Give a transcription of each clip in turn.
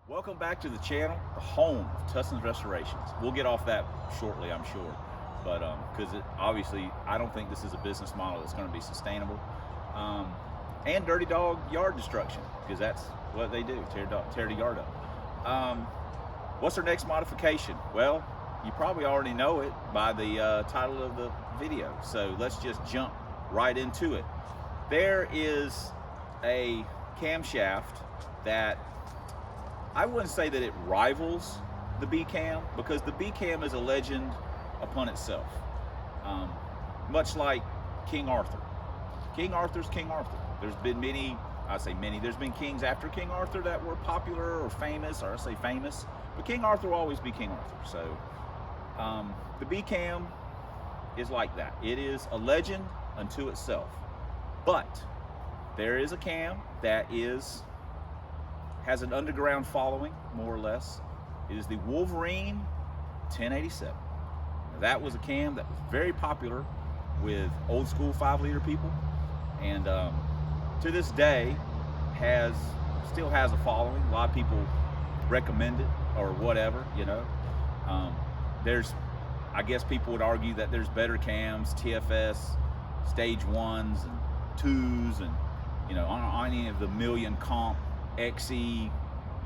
Welcome back to the channel, the home of Tustin's Restorations. We'll get off that shortly, I'm sure, but because obviously I don't think this is a business model that's going to be sustainable. And dirty dog yard destruction, because that's what they do, tear the yard up. What's our next modification? Well, you probably already know it by the title of the video, so let's just jump right into it. There is a camshaft that I wouldn't say that it rivals the B-Cam, because the B-Cam is a legend upon itself. Much like King Arthur. King Arthur's King Arthur. There's been many, I say many, there's been kings after King Arthur that were popular or famous, or I say famous, but King Arthur will always be King Arthur. So the B-Cam is like that. It is a legend unto itself. But there is a cam that has an underground following, more or less. It is the Wolverine 1087. Now, that was a cam that was very popular with old school 5-liter people, and to this day still has a following. A lot of people recommend it or whatever, you know. I guess people would argue that there's better cams, TFS, stage 1s and 2s, and you know, on any of the million comp XE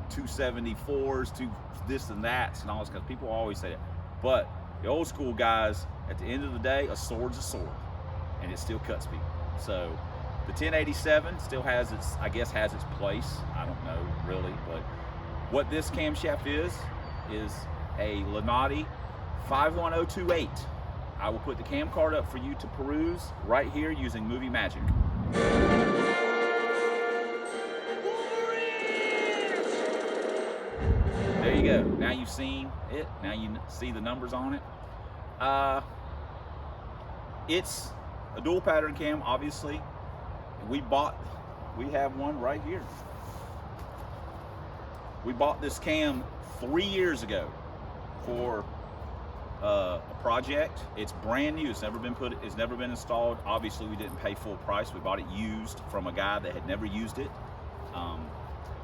274s, to this and that, and all this, because people always say that. But the old school guys, at the end of the day, a sword's a sword, and it still cuts people. So the 1087 still has its, I guess, has its place. I don't know really, but what this camshaft is a Lunati 51028. I will put the cam card up for you to peruse right here using Movie Magic. There you go. Now you've seen it. Now you see the numbers on it. It's a dual pattern cam, obviously. We have one right here. We bought this cam 3 years ago for a project. It's brand new. It's never been installed. Obviously, we didn't pay full price. We bought it used from a guy that had never used it,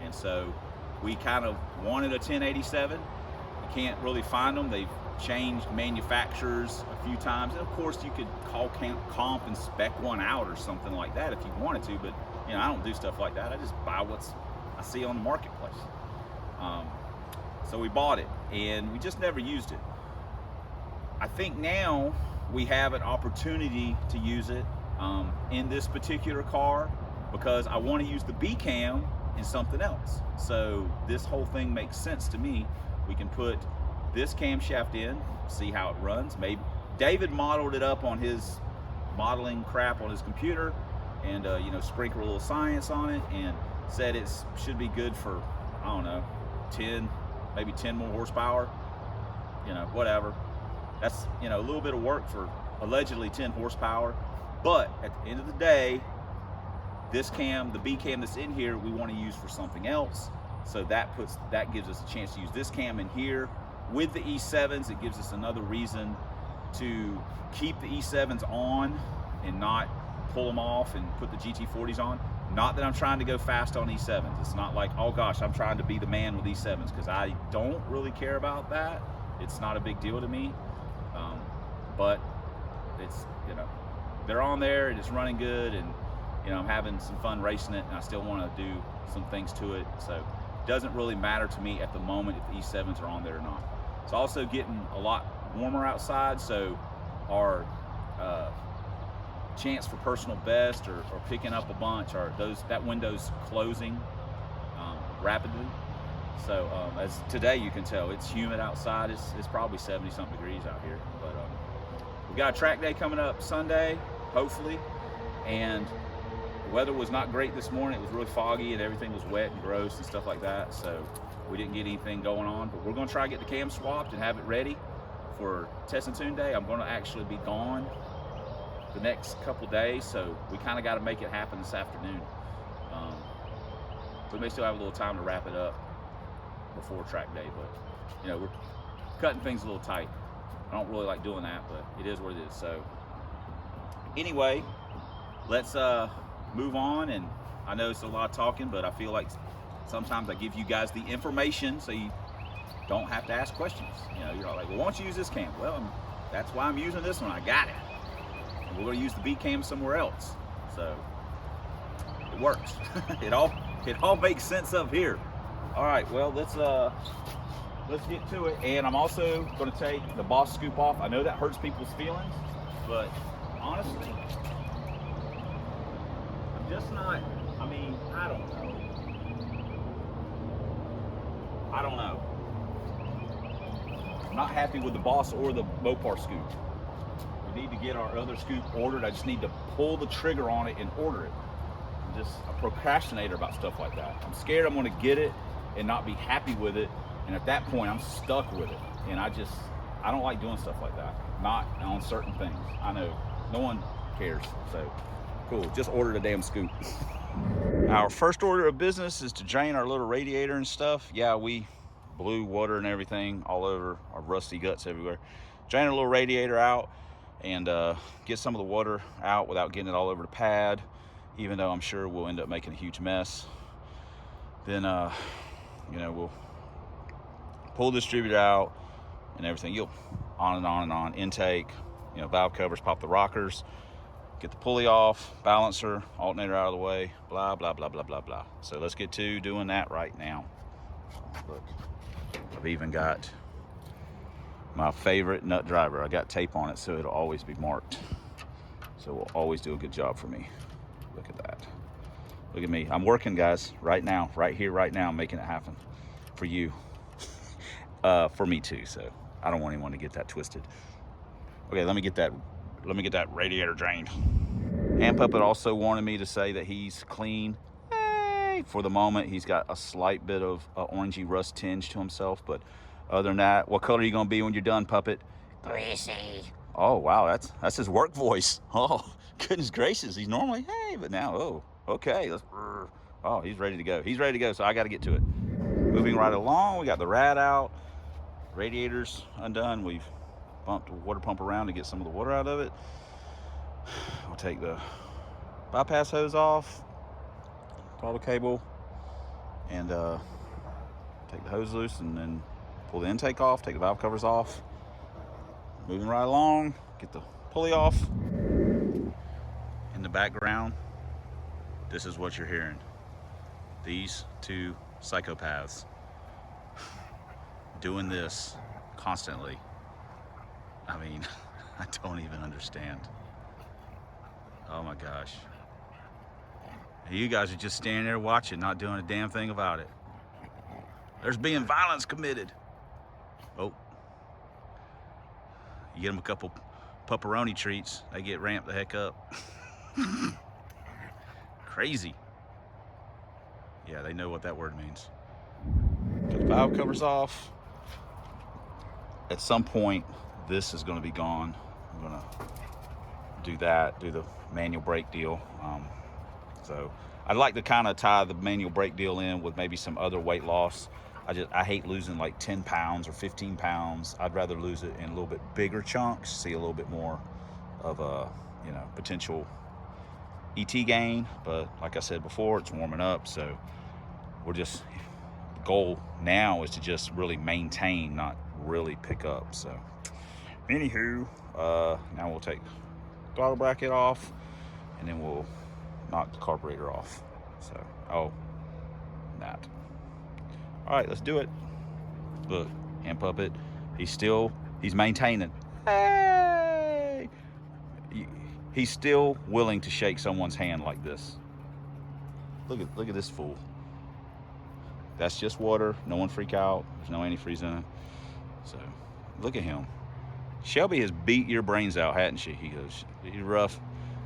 and so we kind of wanted a 1087. You can't really find them. They've changed manufacturers a few times, and of course you could call comp and spec one out or something like that if you wanted to, but you know, I don't do stuff like that. I just buy what I see on the marketplace. So we bought it and we just never used it. I think now we have an opportunity to use it in this particular car, because I want to use the B-Cam in something else. So this whole thing makes sense to me. We can put this camshaft in, see how it runs. Maybe David modeled it up on his modeling crap on his computer, and you know, sprinkle a little science on it, and said it should be good for, I don't know, 10, maybe 10 more horsepower, you know, whatever. That's, you know, a little bit of work for allegedly 10 horsepower. But at the end of the day, this cam, the B-Cam that's in here, we want to use for something else. So that gives us a chance to use this cam in here with the E7s. It gives us another reason to keep the E7s on and not pull them off and put the GT40s on. Not that I'm trying to go fast on E7s. It's not like, oh gosh, I'm trying to be the man with E7s, because I don't really care about that. It's not a big deal to me. But it's, you know, they're on there and it's running good, and you know, I'm having some fun racing it, and I still want to do some things to it. So it doesn't really matter to me at the moment if the E7s are on there or not. It's also getting a lot warmer outside, so our chance for personal best or picking up a bunch, or that window's closing rapidly. So as today, you can tell it's humid outside. It's probably 70-something degrees out here. But we got a track day coming up Sunday, hopefully, and the weather was not great this morning. It was really foggy and everything was wet and gross and stuff like that, so we didn't get anything going on. But we're going to try to get the cam swapped and have it ready for Test and Tune Day. I'm going to actually be gone the next couple days, so we kind of got to make it happen this afternoon. We may still have a little time to wrap it up before track day, but you know, we're cutting things a little tight. I don't really like doing that, but it is what it is. So anyway, let's move on. And I know it's a lot of talking, but I feel like sometimes I give you guys the information so you don't have to ask questions. You know, you're all like, well, why don't you use this cam? Well, that's why I'm using this one. I got it. And we're going to use the B cam somewhere else. So it works. it all makes sense up here. All right, well, let's get to it. And I'm also going to take the boss scoop off. I know that hurts people's feelings, but honestly, I'm just not, I mean, I don't know. I'm not happy with the boss or the Mopar scoop. We need to get our other scoop ordered. I just need to pull the trigger on it and order it. I'm just a procrastinator about stuff like that. I'm scared I'm going to get it and not be happy with it, and at that point I'm stuck with it, and I don't like doing stuff like that. Not on certain things. I know no one cares, so cool, just order the damn scoop. Our first order of business is to drain our little radiator and stuff. Yeah, we blew water and everything all over our rusty guts everywhere. Drain our little radiator out and get some of the water out without getting it all over the pad, even though I'm sure we'll end up making a huge mess. Then you know, we'll pull the distributor out and everything. You'll on and on and on. Intake, you know, valve covers, pop the rockers, get the pulley off, balancer, alternator out of the way, blah, blah, blah, blah, blah, blah. So let's get to doing that right now. Look, I've even got my favorite nut driver. I got tape on it so it'll always be marked. So we'll always do a good job for me. Look at that. Look at me. I'm working, guys, right now, right here, right now, making it happen for you. For me too, so I don't want anyone to get that twisted. Okay, let me get that radiator drained. And Puppet also wanted me to say that he's clean. Hey, for the moment, he's got a slight bit of orangey rust tinge to himself, but other than that, what color are you gonna be when you're done, Puppet? Greasy. Oh wow, that's his work voice. Oh, goodness gracious, he's normally hey, but now oh. Okay, oh, he's ready to go. He's ready to go, so I got to get to it. Moving right along, we got the rad out, radiators undone. We've bumped the water pump around to get some of the water out of it. We'll take the bypass hose off, throttle cable, and take the hose loose, and then pull the intake off, take the valve covers off. Moving right along, get the pulley off. In the background, this is what you're hearing. These two psychopaths doing this constantly. I mean, I don't even understand. Oh my gosh. And you guys are just standing there watching, not doing a damn thing about it. There's being violence committed. Oh. You get them a couple pepperoni treats, they get ramped the heck up. Crazy. Yeah, they know what that word means. Get the valve covers off. At some point, this is going to be gone. I'm going to do that, do the manual brake deal. So I'd like to kind of tie the manual brake deal in with maybe some other weight loss. I hate losing like 10 pounds or 15 pounds. I'd rather lose it in a little bit bigger chunks, see a little bit more of a, you know, potential ET gain. But like I said before, it's warming up, so we're just, the goal now is to just really maintain, not really pick up. So anywho, now we'll take the throttle bracket off, and then we'll knock the carburetor off. So, oh, that. All right, let's do it. Look, Hand Puppet, he's maintaining. Hey! He's still willing to shake someone's hand like this. Look at this fool. That's just water. No one freak out. There's no antifreeze in it. So, look at him. Shelby has beat your brains out, hadn't she? He goes, you're rough.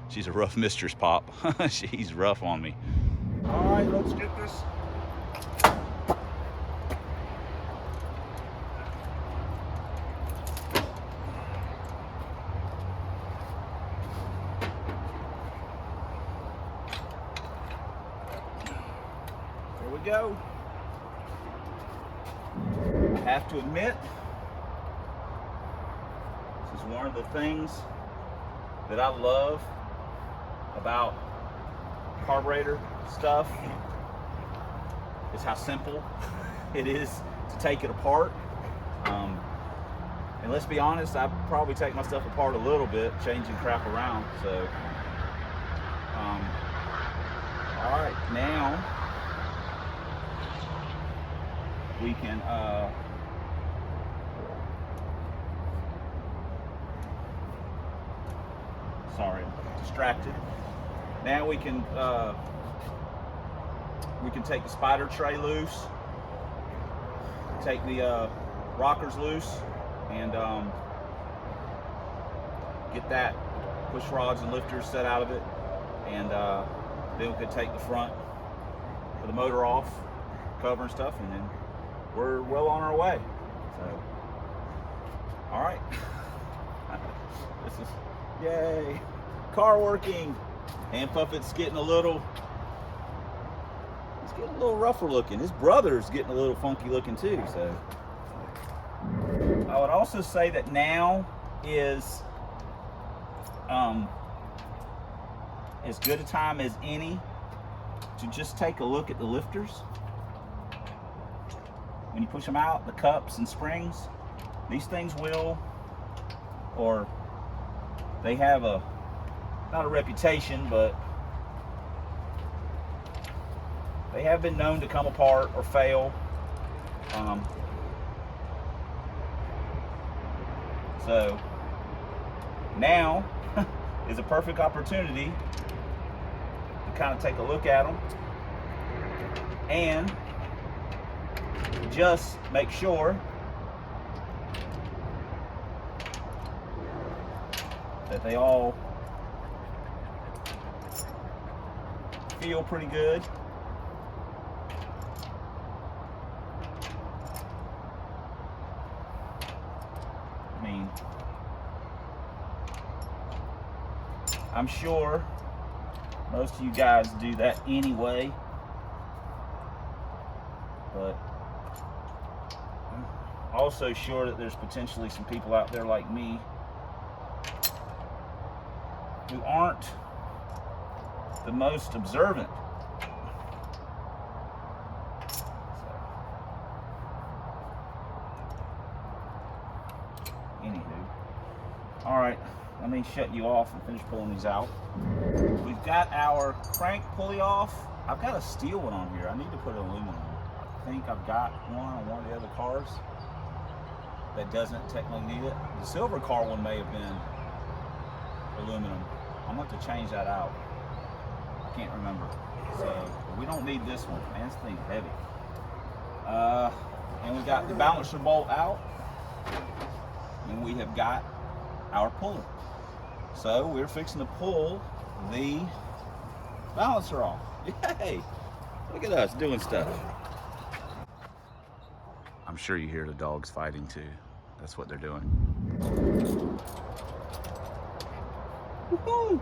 She's a rough mistress, Pop. She's rough on me. All right, let's get this. There we go. I have to admit, this is one of the things that I love about carburetor stuff. is how simple it is to take it apart. And let's be honest, I probably take my stuff apart a little bit, changing crap around. So, all right, now we can, sorry, I'm distracted. Now we can take the spider tray loose, take the rockers loose, and get that push rods and lifters set out of it, and then we could take the front of the motor off, cover and stuff, and then we're well on our way. So, all right, this is, yay, car working. Hand puppet's getting a little rougher looking. His brother's getting a little funky looking too. So I would also say that now is as good a time as any to just take a look at the lifters. When you push them out, the cups and springs, these things will, or they have not a reputation, but they have been known to come apart or fail. So now is a perfect opportunity to kind of take a look at them and just make sure that they all feel pretty good. I mean, I'm sure most of you guys do that anyway, but I'm also sure that there's potentially some people out there like me who aren't the most observant. Anywho, all right, let me shut you off and finish pulling these out. We've got our crank pulley off. I've got a steel one on here. I need to put an aluminum on. I think I've got one on one of the other cars that doesn't technically need it. The silver car one may have been aluminum. I'm going to have to change that out. I can't remember. So we don't need this one. Man, this thing's heavy. And we got the balancer bolt out, and we have got our puller. So we're fixing to pull the balancer off. Yay! Look at us doing stuff. I'm sure you hear the dogs fighting too. That's what they're doing. Woohoo!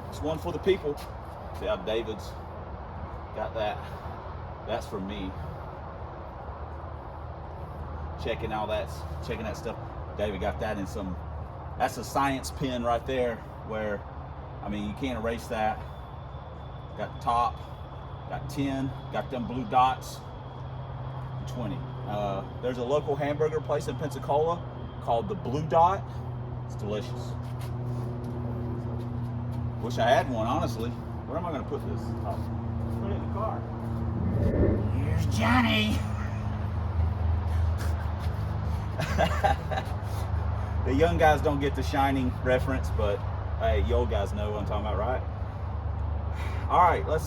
It's one for the people. See how David's got that. That's for me. Checking that stuff. David got that in some, that's a science pin right there where, I mean, you can't erase that. Got the top, got 10, got them blue dots, 20. There's a local hamburger place in Pensacola called the Blue Dot. It's delicious. Wish I had one, honestly. Where am I going to put this? Oh, put it in the car. Here's Johnny. The young guys don't get the Shining reference, but hey, you old guys know what I'm talking about, right? All right, let's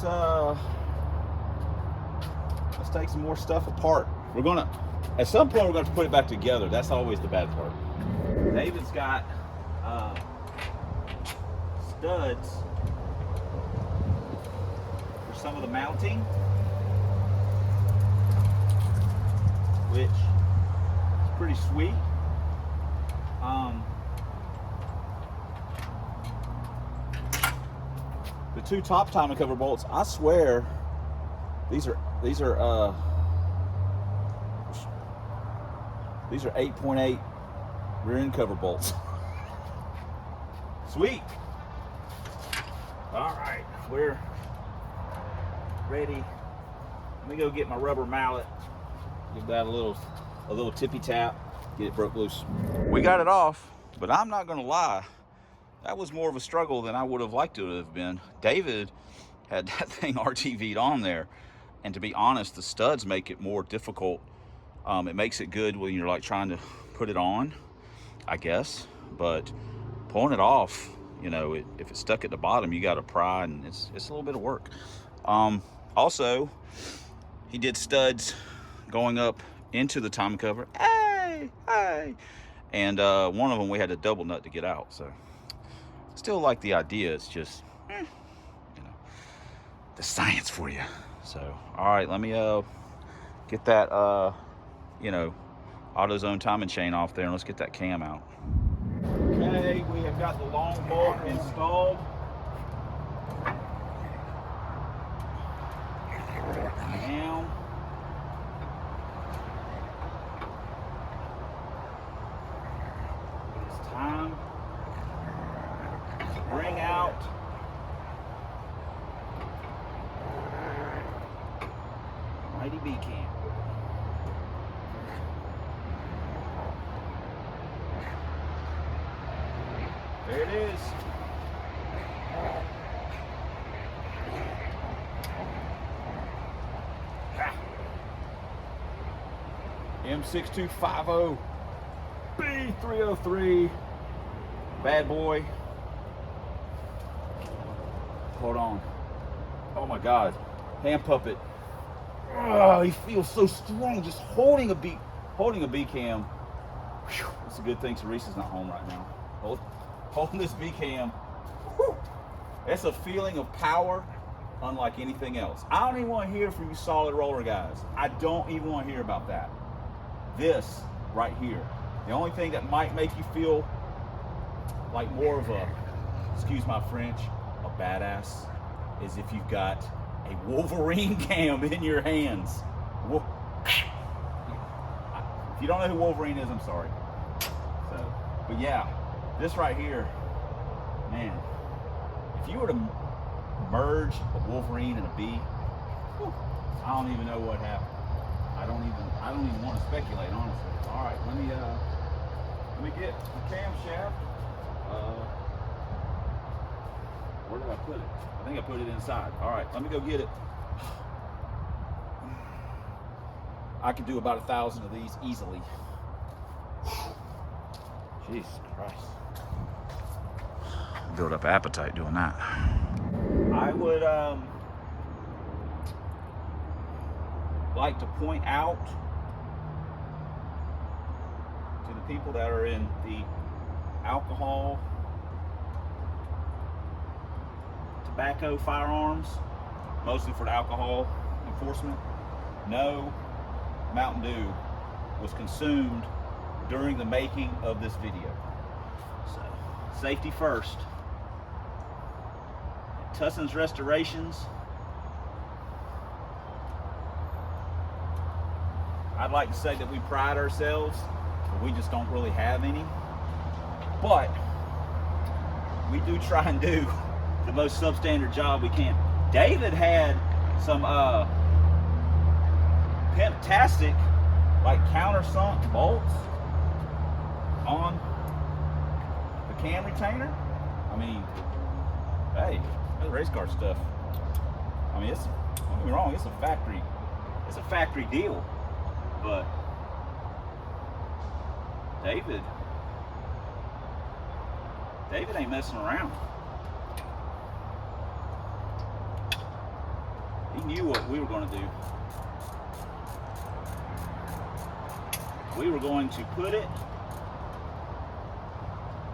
take some more stuff apart. We're gonna, at some point, we're gonna have to put it back together. That's always the bad part. David's got studs for some of the mounting, which is pretty sweet. The two top timing cover bolts, I swear, these are 8.8 rear end cover bolts. Sweet. All right, we're ready Let me go get my rubber mallet. Give that a little tippy tap. Get it broke loose. We got it off, but I'm not gonna lie. That was more of a struggle than I would have liked to have been. David had that thing RTV'd on there. And to be honest, the studs make it more difficult. It makes it good when you're like trying to put it on, I guess. But pulling it off, you know, if it's stuck at the bottom, you got to pry, and it's a little bit of work. Also, he did studs going up into the timing cover. Hey, hey. And one of them we had to double nut to get out. So still like the idea. It's just, you know, the science for you. So, all right, let me get that, you know, AutoZone timing chain off there, and let's get that cam out. Okay, we have got the long bolt installed. Now, it's time to bring out mighty B-Cam. There it is. M6250 B-303 bad boy. Hold on. Oh my God. Hand puppet. Oh, he feels so strong just holding a B-Cam. It's a good thing Teresa's not home right now. Holding this B-Cam. It's a feeling of power unlike anything else. I don't even want to hear from you solid roller guys. I don't even want to hear about that. This right here. The only thing that might make you feel like more of a, excuse my French, a badass is if you've got a Wolverine cam in your hands. If you don't know who Wolverine is, I'm sorry. So, but yeah, this right here, man, if you were to merge a Wolverine and a B, whew, I don't even know what happened. I don't even want to speculate, honestly. All right, let me get the camshaft. Where did I put it? I think I put it inside. All right, let me go get it. I could do about 1,000 of these easily. Jesus Christ. Build up appetite doing that. I would like to point out to the people that are in the alcohol, tobacco, firearms, mostly for the alcohol enforcement. No Mountain Dew was consumed during the making of this video. So, safety first. Tusson's Restorations. I'd like to say that we pride ourselves, but we just don't really have any. But we do try and do the most substandard job we can. David had some fantastic, like, countersunk bolts on the cam retainer. I mean, hey, that's race car stuff. I mean, don't get me wrong, it's a factory deal. But David ain't messing around. He knew what we were going to do. We were going to put it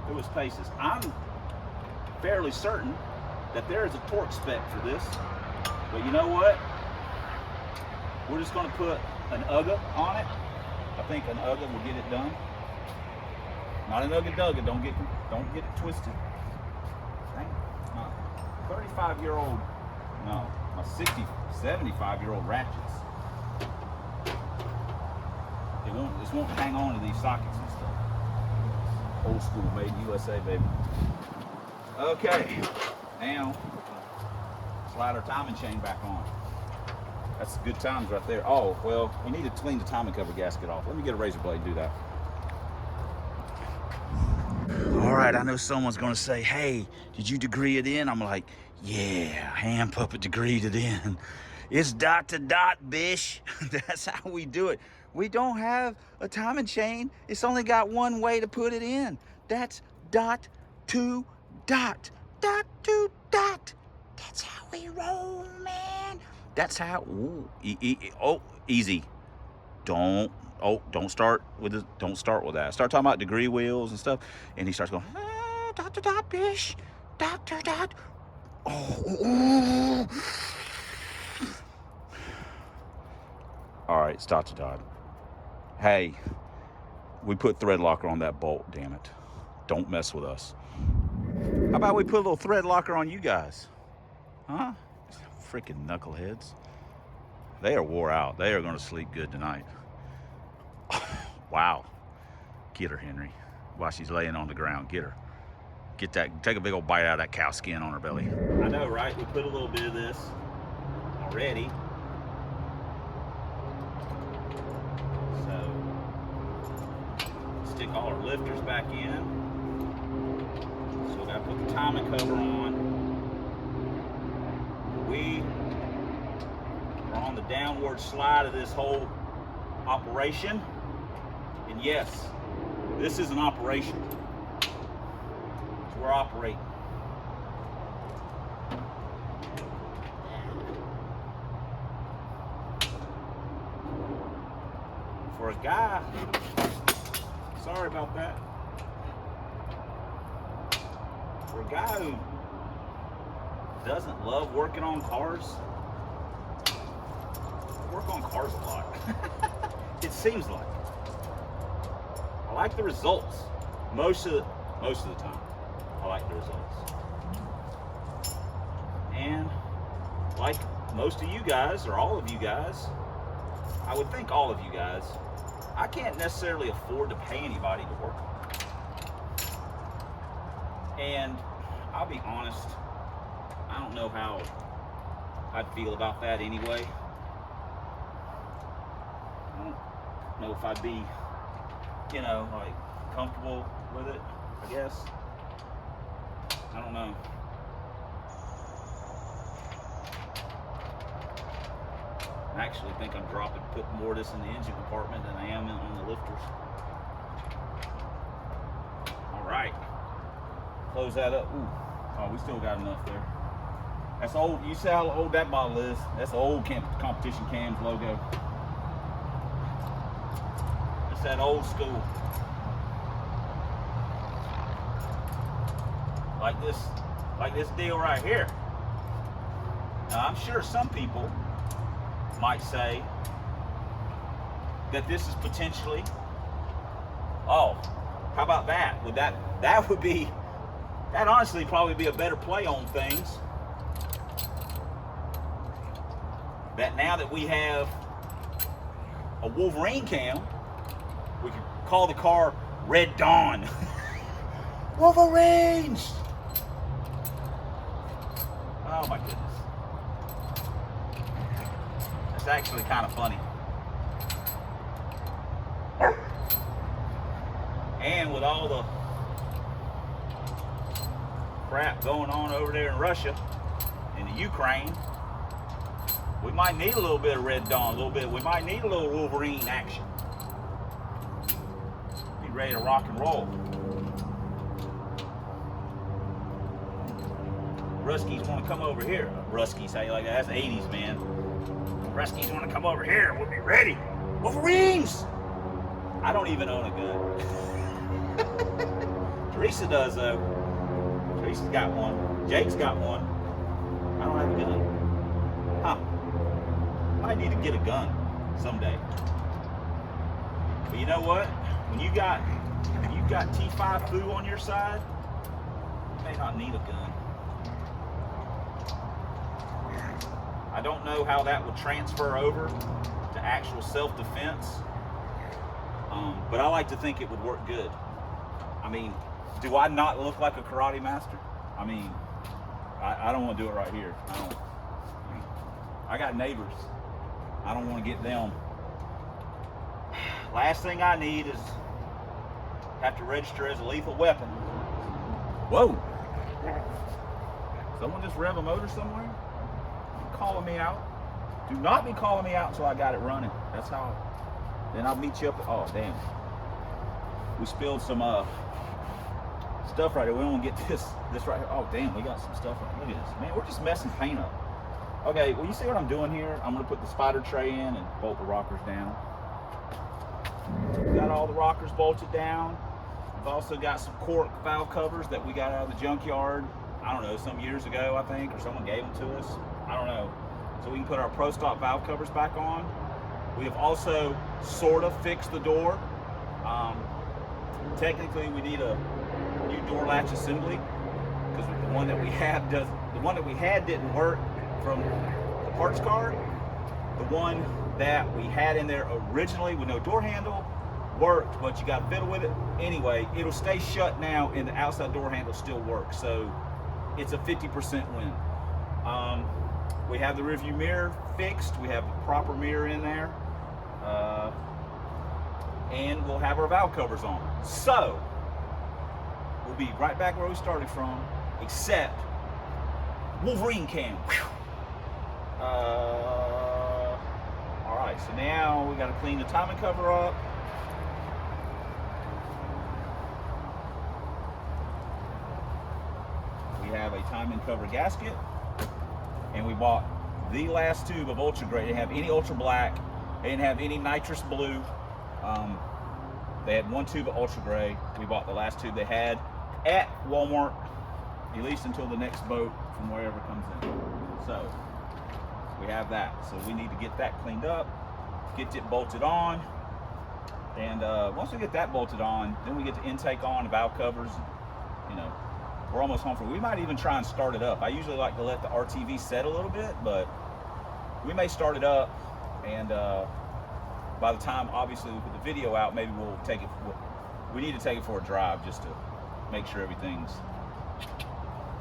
through its paces. I'm fairly certain that there is a torque spec for this, but you know what? We're just going to put an UGA on it. I think an UGA will get it done. Not an UGA-dugga, don't get it twisted. Dang, my 35-year-old, no, my 75-year-old ratchets. This won't hang on to these sockets and stuff. Old school, made in USA, baby. Okay, now slide our timing chain back on. That's good times right there. Oh, well, we need to clean the timing cover gasket off. Let me get a razor blade and do that. All right, I know someone's gonna say, hey, did you degree it in? I'm like, yeah, hand puppet degreed it in. It's dot to dot, bish. That's how we do it. We don't have a timing chain. It's only got one way to put it in. That's dot to dot. Dot to dot. That's how we roll, man. That's how, ooh, easy. Don't start with that. Start talking about degree wheels and stuff, and he starts going, dot to dot, bish, dot to dot. Oh, all right, it's dot to dot. Hey, we put thread locker on that bolt, damn it. Don't mess with us. How about we put a little thread locker on you guys? Huh? Freaking knuckleheads. They are wore out. They are going to sleep good tonight. Wow. Get her, Henry. While she's laying on the ground, get her. Get that, take a big old bite out of that cow skin on her belly. I know, right? We put a little bit of this already. So, stick all our lifters back in. So we got to put the timing cover on. We are on the downward slide of this whole operation. And yes, this is an operation. So we're operating. For a guy, sorry about that. For a guy who doesn't love working on cars, I work on cars a lot. It seems like. I like the results. Most of the time, I like the results. And like most of you guys, or all of you guys, I would think all of you guys, I can't necessarily afford to pay anybody to work on it. And I'll be honest, I don't know how I'd feel about that anyway. I don't know if I'd be, you know, like comfortable with it, I guess. I don't know. I actually think I'm putting more of this in the engine compartment than I am on the lifters. All right. Close that up. Ooh. Oh, we still got enough there. That's old. You see how old that bottle is? That's the old Competition Cams logo. It's that old school. Like this deal right here. Now, I'm sure some people might say that this is potentially, oh, how about that? That honestly probably be a better play on things. That now that we have a Wolverine cam, we can call the car Red Dawn. Wolverines! Oh my goodness. It's actually kind of funny. And with all the crap going on over there in Russia, in the Ukraine, we might need a little bit of Red Dawn, we might need a little Wolverine action. Be ready to rock and roll. Ruskies want to come over here. Ruskies, how you like that? That's 80s, man. Ruskies want to come over here. We'll be ready. Wolverines! I don't even own a gun. Teresa does, though. Teresa's got one. Jake's got one. I don't have a gun. Huh. Might need to get a gun someday. But you know what? When you've got T5 foo on your side, you may not need a gun. I don't know how that would transfer over to actual self-defense, but I like to think it would work good. I mean, do I not look like a karate master? I mean, I don't want to do it right here. I got neighbors I don't want to get them. Last thing I need is have to register as a lethal weapon. Whoa! Someone just rev a motor somewhere? You're calling me out. Do not be calling me out until I got it running. That's how. Then I'll meet you up. Oh, damn. We spilled some stuff right here. We don't want to get this right here. Oh, damn. We got some stuff right here. Look at this. Man, we're just messing paint up. Okay, well, you see what I'm doing here? I'm going to put the spider tray in and bolt the rockers down. Got all the rockers bolted down. We've also got some cork valve covers that we got out of the junkyard. I don't know, some years ago, I think, or someone gave them to us. I don't know. So we can put our Pro Stock valve covers back on. We have also sort of fixed the door. Technically, we need a new door latch assembly because the one that we had didn't work from the parts card. The one that we had in there originally with no door handle worked, but you got to fiddle with it. Anyway, it'll stay shut now, and the outside door handle still works. So it's a 50% win. We have the rearview mirror fixed. We have the proper mirror in there. And we'll have our valve covers on. So we'll be right back where we started from, except Wolverine Cam. All right, so now we got to clean the timing cover up. We have a timing cover gasket, and we bought the last tube of Ultra Gray. They didn't have any Ultra Black. They didn't have any nitrous blue. They had one tube of Ultra Gray. We bought the last tube they had at Walmart, at least until the next boat from wherever comes in. So we have that. So we need to get that cleaned up, get it bolted on, and once we get that bolted on, then we get the intake on, the valve covers. You know, we're almost home for. We might even try and start it up. I usually like to let the RTV set a little bit, but we may start it up, and by the time, obviously, we put the video out, maybe we'll take it. We need to take it for a drive just to make sure everything's.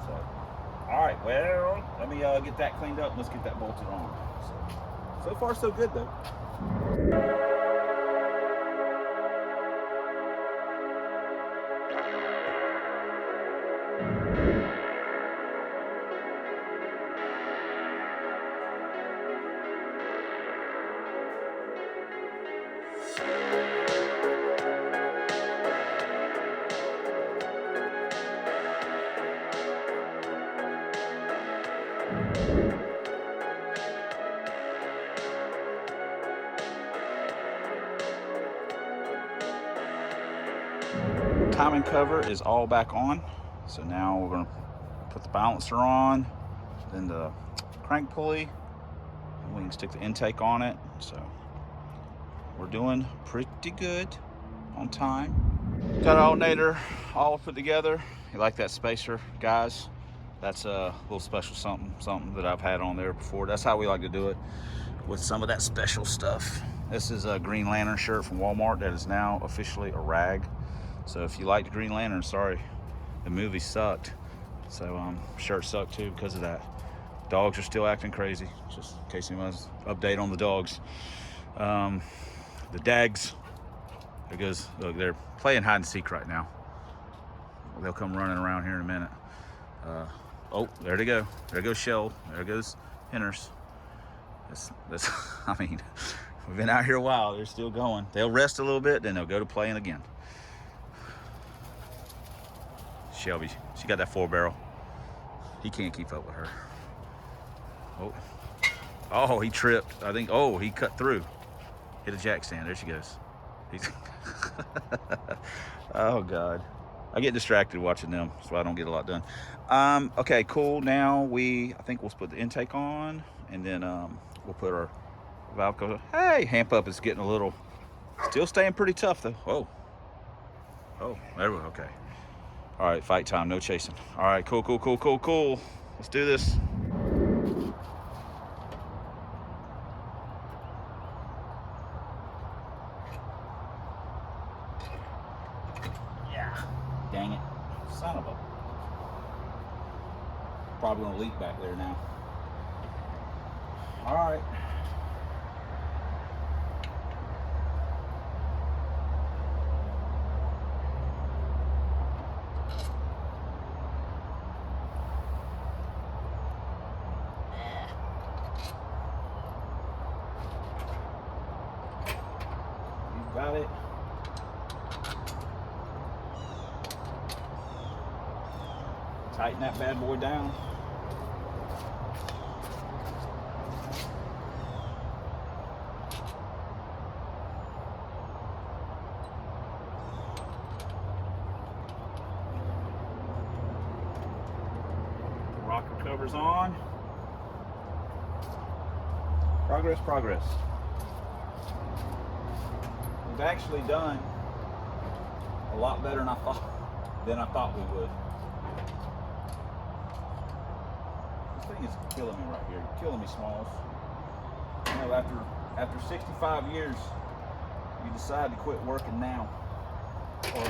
So, all right. Well, let me get that cleaned up. Let's get that bolted on. So far, so good though. Timing cover is all back on, so now we're going to put the balancer on, then the crank pulley, and we can stick the intake on it. So we're doing pretty good on time. Got an alternator all put together. You like that spacer, guys? That's a little special something that I've had on there before. That's how we like to do it, with some of that special stuff. This is a Green Lantern shirt from Walmart that is now officially a rag. So if you liked Green Lantern, sorry, the movie sucked. So shirt sucked too because of that. Dogs are still acting crazy, just in case anyone's update on the dogs. The Dags, there goes, look, they're playing hide and seek right now. They'll come running around here in a minute. Oh, there they go. There goes Shell. There goes Henners. That's I mean, we've been out here a while. They're still going. They'll rest a little bit, then they'll go to playing again. Shelby, she got that 4-barrel. He can't keep up with her. Oh, he tripped. I think, oh, he cut through. Hit a jack stand. There she goes. Oh, God. I get distracted watching them, so I don't get a lot done. Okay, cool. Now I think we'll put the intake on, and then we'll put our valve cover. Hey, hamp up is getting a little, still staying pretty tough, though. Oh, there we go. Okay. All right, fight time, no chasing. All right, cool. Let's do this. Yeah, dang it, son of a. Probably gonna leak back there now. All right, Got it. Tighten that bad boy down. Rocker covers on. Progress, progress. We've actually done a lot better than I thought we would. This thing is killing me right here. Killing me, Smalls. You know, after 65 years, you decide to quit working now, or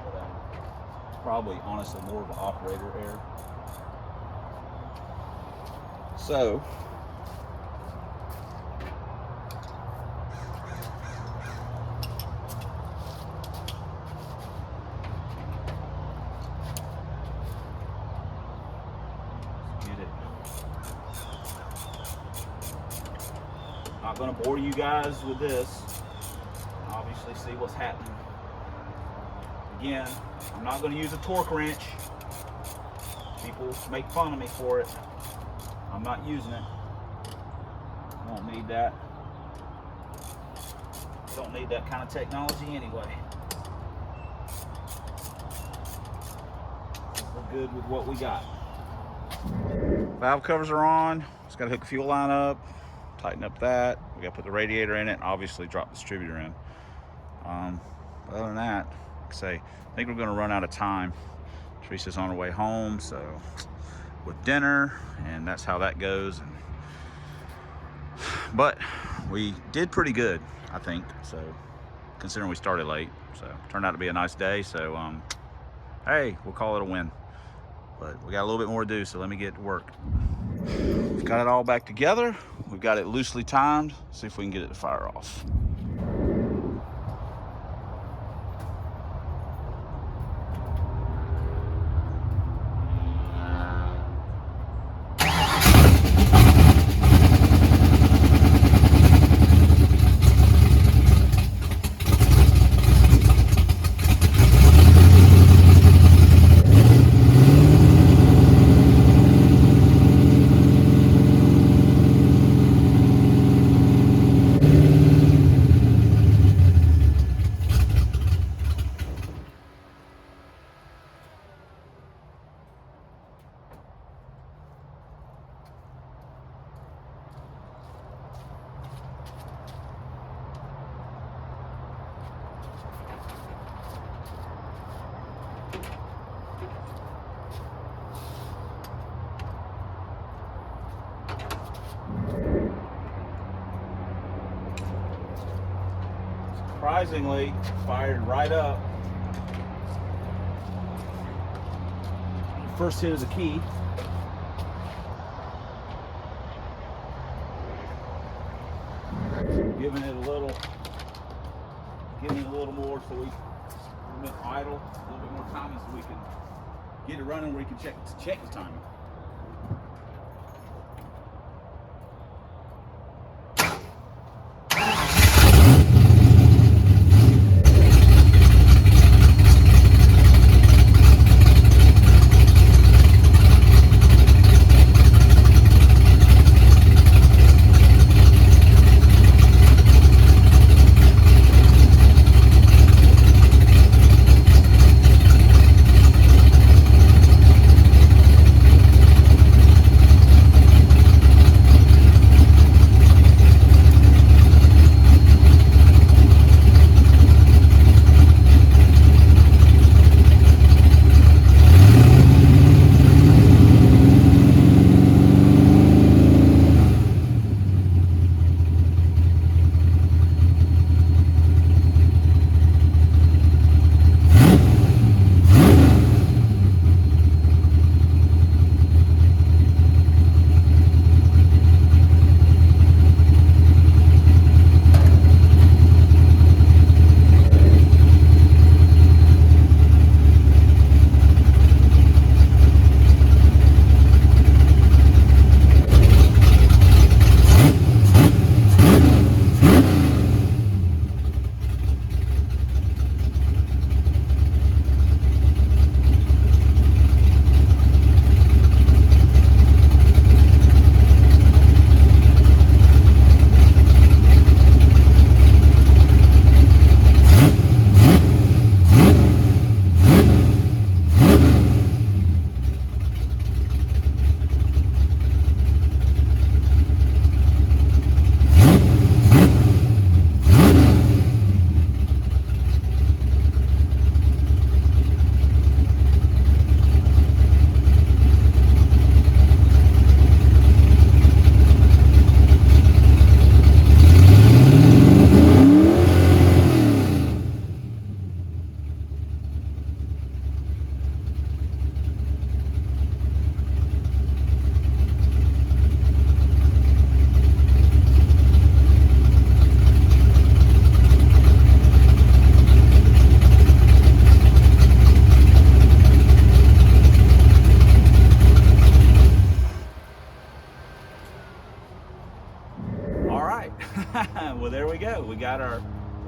whatever. It's probably honestly more of an operator error. So. Not going to bore you guys with this. Obviously, see what's happening. Again, I'm not going to use a torque wrench. People make fun of me for it. I'm not using it. I don't need that. I don't need that kind of technology anyway. We're good with what we got. Valve covers are on. Just got to hook the fuel line up. Tighten up that. We got to put the radiator in it and obviously drop the distributor in. Other than that, like I say, I think we're going to run out of time. Teresa's on her way home, so with dinner, and that's how that goes. But we did pretty good, I think, so considering we started late. So turned out to be a nice day, so hey, we'll call it a win. But we got a little bit more to do, so let me get to work. We've got it all back together. We've got it loosely timed. See if we can get it to fire off. Surprisingly, fired right up. First hit of the key. Giving it a little more so we been idle, a little bit more time so we can get it running where we can check the timing.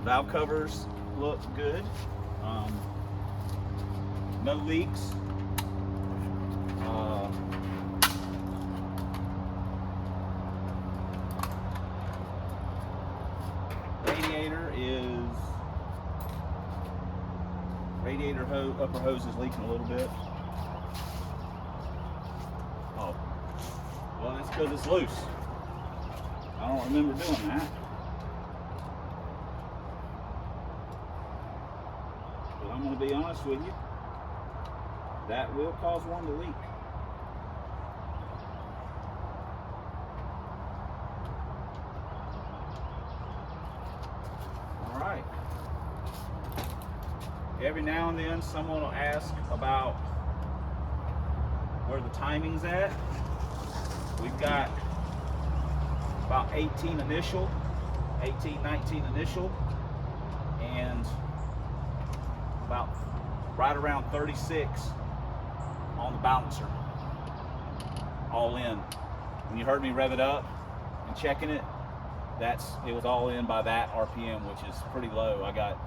The valve covers look good. No leaks. Radiator hose, upper hose is leaking a little bit. Oh, well, that's because it's loose. I don't remember doing that. But I'm going to be honest with you, that will cause one to leak. Every now and then someone will ask about where the timing's at. We've got about 18 initial, 18, 19 initial, and about right around 36 on the balancer, all in. When you heard me rev it up and checking it, it was all in by that RPM, which is pretty low. I got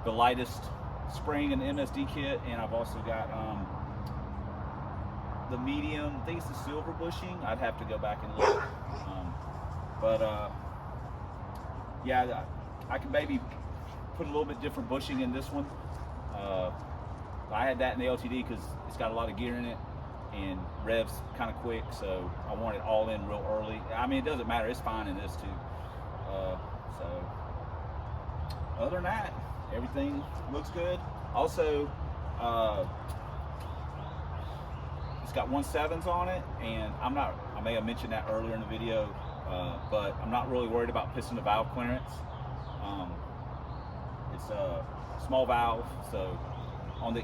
the lightest spring in the MSD kit, and I've also got the medium, I think it's the silver bushing. I'd have to go back and look. Yeah, I can maybe put a little bit different bushing in this one. I had that in the LTD because it's got a lot of gear in it and revs kind of quick, so I want it all in real early. I mean, it doesn't matter, it's fine in this too. So other than that, everything looks good. Also, it's got 1.7s on it, and I may have mentioned that earlier in the video, but I'm not really worried about piston to valve clearance. It's a small valve, so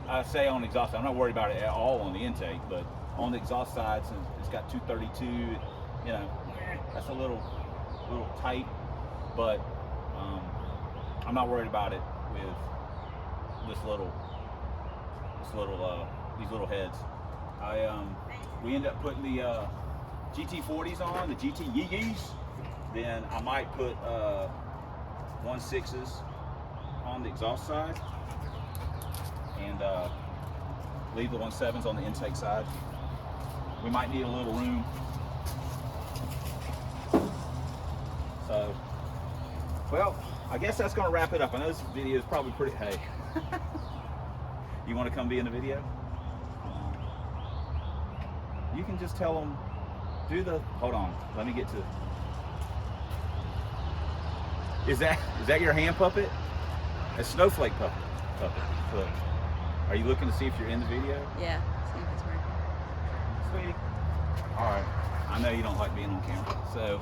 I say on the exhaust side, I'm not worried about it at all on the intake, but on the exhaust side, since it's got 232, you know, that's a little tight, but I'm not worried about it with these little heads. We end up putting the GT40s on, the GT Yeezys. Then I might put 1.6s on the exhaust side, and leave the 1.7s on the intake side. We might need a little room. So, well, I guess that's going to wrap it up. I know this video is probably pretty, hey. You want to come be in the video? You can just tell them, hold on, let me get to, is that your hand puppet? A snowflake puppet. Look. Are you looking to see if you're in the video? Yeah, see if it's working. Sweetie. All right, I know you don't like being on camera, so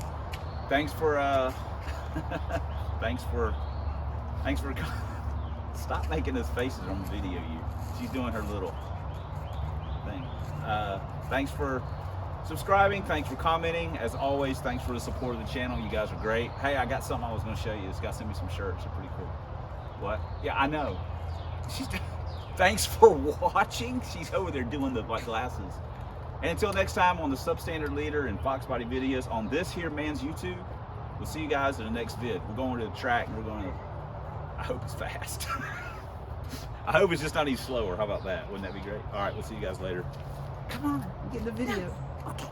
thanks for stop making those faces on the video. She's doing her little thing. Thanks for subscribing. Thanks for commenting. As always, thanks for the support of the channel. You guys are great. Hey, I got something I was going to show you. This guy sent me some shirts. They're pretty cool. What? Yeah, I know. Thanks for watching. She's over there doing the glasses. And until next time on the Substandard Leader and Fox Body videos on this here man's YouTube, we'll see you guys in the next vid. We're going to the track and we're going to, I hope it's fast. I hope it's just not any slower. How about that? Wouldn't that be great? All right, we'll see you guys later. Come on, get in the video. No. Okay.